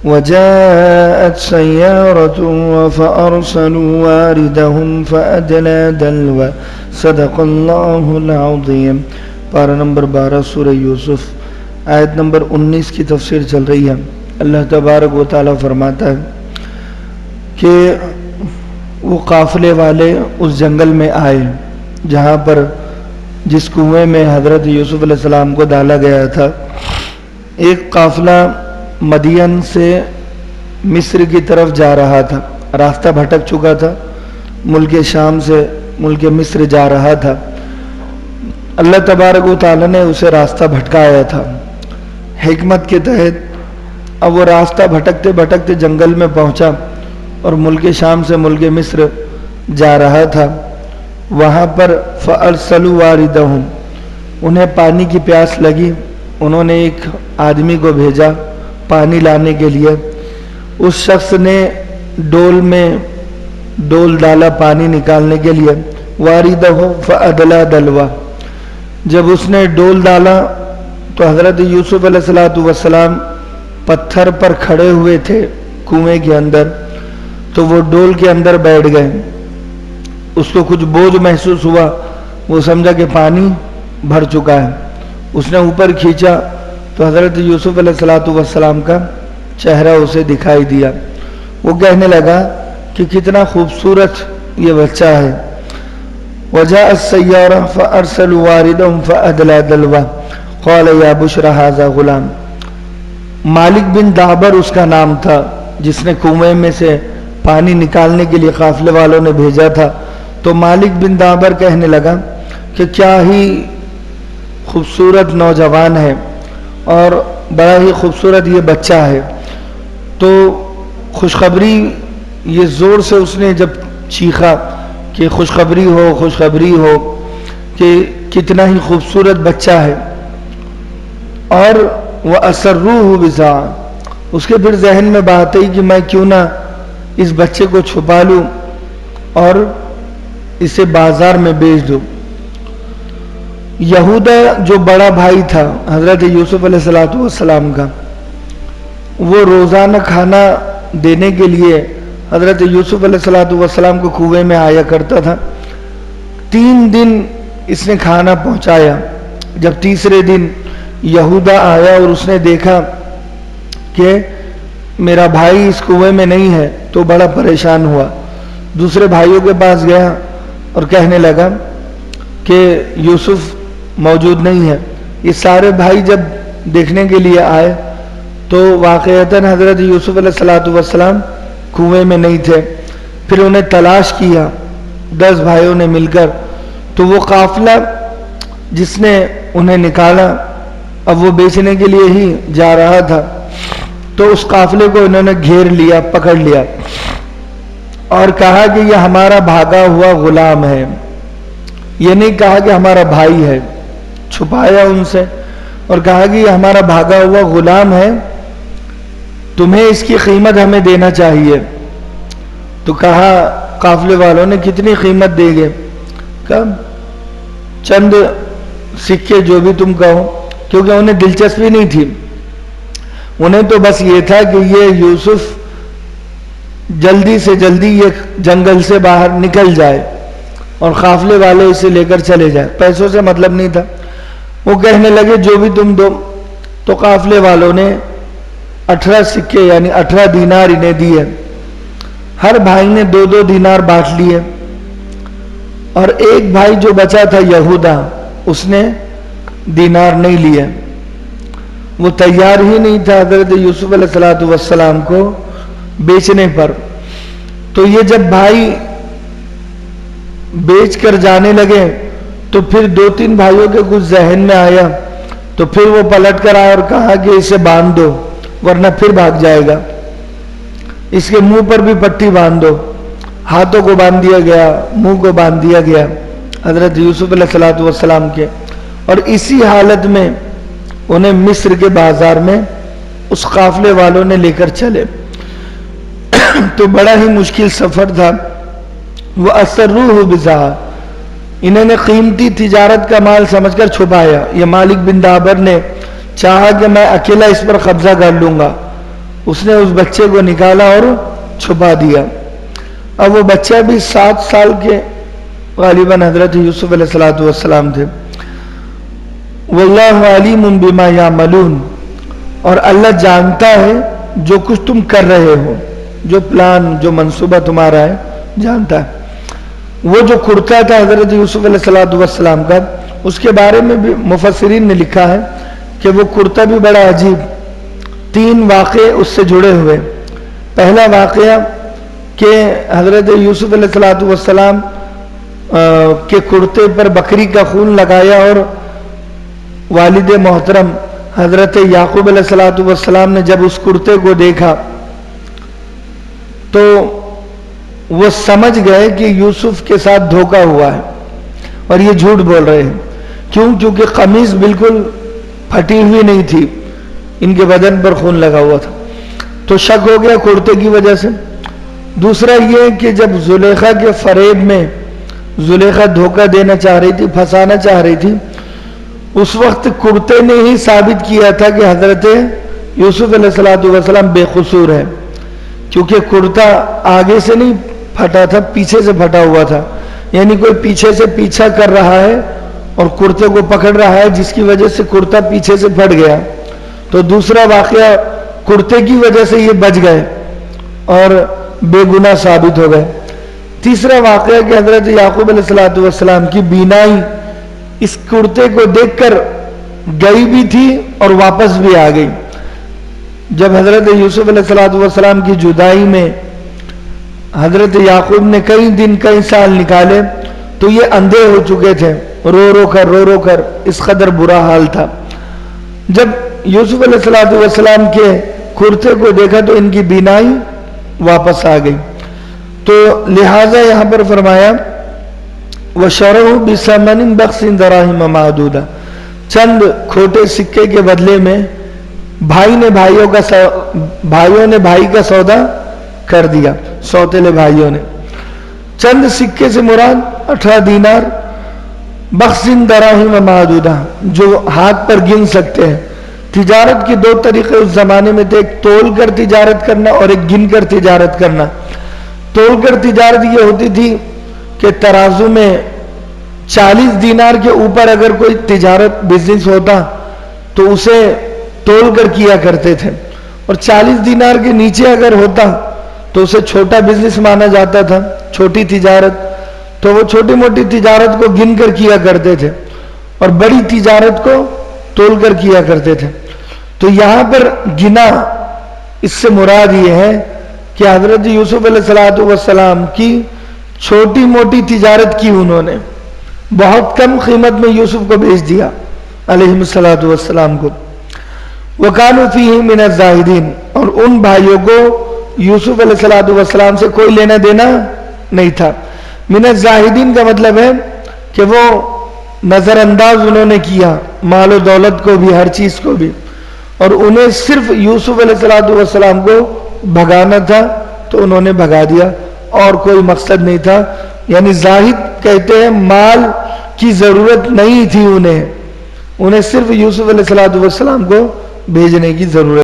وجاءت سيارة فأرسلوا واردهم فأدلى دلوه صدق اللہ العظیم۔ پارہ نمبر 12 سورہ یوسف، آیت نمبر 19 کی تفسیر چل رہی ہے۔ اللہ تبارک و تعالیٰ فرماتا ہے کہ وہ قافلے والے اس جنگل میں آئے جہاں پر جس کنویں میں حضرت یوسف علیہ السلام کو ڈالا گیا تھا۔ ایک قافلہ مدین سے مصر کی طرف جا رہا تھا، راستہ بھٹک چکا تھا، ملک شام سے ملک مصر جا رہا تھا۔ اللہ تبارک و تعالیٰ نے اسے راستہ بھٹکایا تھا حکمت کے تحت۔ اب وہ راستہ بھٹکتے بھٹکتے جنگل میں پہنچا اور ملک شام سے ملک مصر جا رہا تھا۔ وہاں پر فَأَرْسَلُوا وَارِدَهُمْ، انہیں پانی کی پیاس لگی، انہوں نے ایک آدمی کو بھیجا پانی لانے کے لیے۔ اس شخص نے ڈول میں ڈول ڈالا پانی نکالنے کے لیے۔ وَارِدَهُ فَأَدْلَى دَلْوَهُ، جب اس نے ڈول ڈالا تو حضرت یوسف علیہ السلام پتھر پر کھڑے ہوئے تھے کنویں کے اندر، تو وہ ڈول کے اندر بیٹھ گئے۔ اس کو کچھ بوجھ محسوس ہوا، وہ سمجھا کہ پانی بھر چکا ہے۔ اس نے اوپر کھینچا تو حضرت یوسف علیہ السلام کا چہرہ اسے دکھائی دیا۔ وہ کہنے لگا کہ کتنا خوبصورت یہ بچہ ہے۔ وجاء السيارة فأرسلوا واردهم فأدلى دلوه قال يا بشرى هذا غلام۔ مالک بن دابر اس کا نام تھا جس نے کنویں میں سے پانی نکالنے کے لیے قافلے والوں نے بھیجا تھا۔ تو مالک بن دابر کہنے لگا کہ کیا ہی خوبصورت نوجوان ہے اور بڑا ہی خوبصورت یہ بچہ ہے۔ تو خوشخبری، یہ زور سے اس نے جب چیخا کہ خوشخبری ہو خوشخبری ہو کہ کتنا ہی خوبصورت بچہ ہے، اور وَأَسَرُّوهُ بِزَعًا، اس کے پھر ذہن میں بات آئی کہ میں کیوں نہ اس بچے کو چھپا لوں اور اسے بازار میں بیچ دوں۔ یہودا جو بڑا بھائی تھا حضرت یوسف علیہ السلام کا، وہ روزانہ کھانا دینے کے لیے حضرت یوسف علیہ السلام کو کنویں میں آیا کرتا تھا۔ 3 دن اس نے کھانا پہنچایا۔ جب تیسرے دن یہودا آیا اور اس نے دیکھا کہ میرا بھائی اس کنویں میں نہیں ہے تو بڑا پریشان ہوا۔ دوسرے بھائیوں کے پاس گیا اور کہنے لگا کہ یوسف موجود نہیں ہے۔ یہ سارے بھائی جب دیکھنے کے لیے آئے تو واقعتاً حضرت یوسف علیہ السلام کنویں میں نہیں تھے۔ پھر انہیں تلاش کیا 10 بھائیوں نے مل کر، تو وہ قافلہ جس نے انہیں نکالا اب وہ بیچنے کے لیے ہی جا رہا تھا، تو اس قافلے کو انہوں نے گھیر لیا، پکڑ لیا اور کہا کہ یہ ہمارا بھاگا ہوا غلام ہے۔ یہ نہیں کہا کہ ہمارا بھائی ہے، چھپایا ان سے اور کہا کہ یہ ہمارا بھاگا ہوا غلام ہے، تمہیں اس کی قیمت ہمیں دینا چاہیے۔ تو کہا قافلے والوں نے کتنی قیمت دے گے؟ کہا چند سکے جو بھی تم کہو، کیونکہ انہیں دلچسپی نہیں تھی، انہیں تو بس یہ تھا کہ یہ یوسف جلدی سے جلدی یہ جنگل سے باہر نکل جائے اور قافلے والے اسے لے کر چلے جائے، پیسوں سے مطلب نہیں تھا۔ وہ کہنے لگے جو بھی تم دو۔ تو قافلے والوں نے 18 سکے یعنی 18 دینار انہیں دیے۔ ہر بھائی نے 2 دینار بانٹ لیے، اور ایک بھائی جو بچا تھا یہودا، اس نے دینار نہیں لیے، وہ تیار ہی نہیں تھا حضرت یوسف علیہ السلام کو بیچنے پر۔ تو یہ جب بھائی بیچ کر جانے لگے تو پھر 2-3 بھائیوں کے کچھ ذہن میں آیا، تو پھر وہ پلٹ کر آئے اور کہا کہ اسے باندھ دو ورنہ پھر بھاگ جائے گا، اس کے منہ پر بھی پٹی باندھ دو۔ ہاتھوں کو باندھ دیا گیا، منہ کو باندھ دیا گیا حضرت یوسف علیہ السلام کے، اور اسی حالت میں انہیں مصر کے بازار میں اس قافلے والوں نے لے کر چلے۔ تو بڑا ہی مشکل سفر تھا۔ وَأَسَرُّوهُ بِزَعًا، انہوں نے قیمتی تجارت کا مال سمجھ کر چھپایا۔ یہ مالک بن دابر نے چاہا کہ میں اکیلا اس پر قبضہ کر لوں گا اس نے اس بچے کو نکالا اور چھپا دیا. اب وہ بچہ بھی 7 سال کے غالباً حضرت یوسف علیہ السلام تھے. واللہ علیم بما یعملون، اور اللہ جانتا ہے جو کچھ تم کر رہے ہو، جو پلان جو منصوبہ تمہارا ہے جانتا ہے. وہ جو کرتا تھا حضرت یوسف علیہ السلام کا، اس کے بارے میں بھی مفسرین نے لکھا ہے کہ وہ کرتا بھی بڑا عجیب. 3 واقعے اس سے جڑے ہوئے. پہلا واقعہ کہ حضرت یوسف علیہ السلام کے کرتے پر بکری کا خون لگایا اور والد محترم حضرت یعقوب علیہ السلام نے جب اس کرتے کو دیکھا تو وہ سمجھ گئے کہ یوسف کے ساتھ دھوکا ہوا ہے اور یہ جھوٹ بول رہے ہیں. کیونکہ قمیص بالکل پھٹی ہوئی نہیں تھی، ان کے بدن پر خون لگا ہوا تھا، تو شک ہو گیا کرتے کی وجہ سے. دوسرا یہ کہ جب زلیخا کے فریب میں زلیخا دھوکہ دینا چاہ رہی تھی، پھنسانا چاہ رہی تھی، اس وقت کرتے نے ہی ثابت کیا تھا کہ حضرت یوسف علیہ السلام بے قصور ہے، کیونکہ کرتا آگے سے نہیں پھٹا تھا، پیچھے سے پھٹا ہوا تھا. یعنی کوئی پیچھے سے پیچھا کر رہا ہے اور کرتے کو پکڑ رہا ہے، جس کی وجہ سے کرتا پیچھے سے پھٹ گیا. تو دوسرا واقعہ کرتے کی وجہ سے یہ بچ گئے اور بے گناہ ثابت ہو گئے. تیسرا واقعہ کہ حضرت یعقوب علیہ السلام کی بینائی اس کرتے کو دیکھ کر گئی بھی تھی اور واپس بھی آ گئی. جب حضرت یوسف علیہ السلام کی جدائی میں حضرت یعقوب نے کئی دن کئی سال نکالے تو یہ اندھے ہو چکے تھے، رو رو کر اس قدر برا حال تھا. جب یوسف علیہ السلام کے کرتے کو دیکھا تو ان کی بینائی واپس آ گئی. تو لہٰذا یہاں پر فرمایا وَشَرَوْا بِثَمَنٍ بَخْسٍ دَرَاهِمَ مَعْدُودَةٍ، چند کھوٹے سکے کے بدلے میں بھائیوں نے بھائی کا سودا کر دیا. سوتیلے بھائیوں نے. چند سکے سے مراد 18 دینار، بخسن دراہم معدودہ، جو ہاتھ پر گن سکتے ہیں. تجارت کے 2 طریقے اس زمانے میں تھے، ایک تول کر تجارت کرنا اور ایک گن کر تجارت کرنا. تول کر تجارت یہ ہوتی تھی کہ ترازو میں 40 دینار کے اوپر اگر کوئی تجارت بزنس ہوتا تو اسے تول کر کیا کرتے تھے، اور 40 دینار کے نیچے اگر ہوتا تو اسے چھوٹا بزنس مانا جاتا تھا، چھوٹی تجارت. تو وہ چھوٹی موٹی تجارت کو گن کر کیا کرتے تھے اور بڑی تجارت کو تول کر کیا کرتے تھے. تو یہاں پر گنا اس سے مراد یہ ہے کہ حضرت یوسف علیہ السلام کی چھوٹی موٹی تجارت کی انہوں نے، بہت کم قیمت میں یوسف کو بیچ دیا علیہ السلام کو. وَكَانُوا فِيهِ مِنَ الزَّاهِدِينَ، اور ان بھائیوں کو یوسف علیہ السلام سے کوئی لینا دینا نہیں تھا. من الزاہدین کا مطلب ہے کہ وہ نظر انداز انہوں نے کیا مال و دولت کو بھی، ہر چیز کو بھی، اور انہیں صرف یوسف علیہ السلام کو بھگانا تھا تو انہوں نے بھگا دیا، اور کوئی مقصد نہیں تھا. یعنی زاہد کہتے ہیں مال کی ضرورت نہیں تھی انہیں صرف یوسف علیہ السلام کو بھیجنے کی ضرورت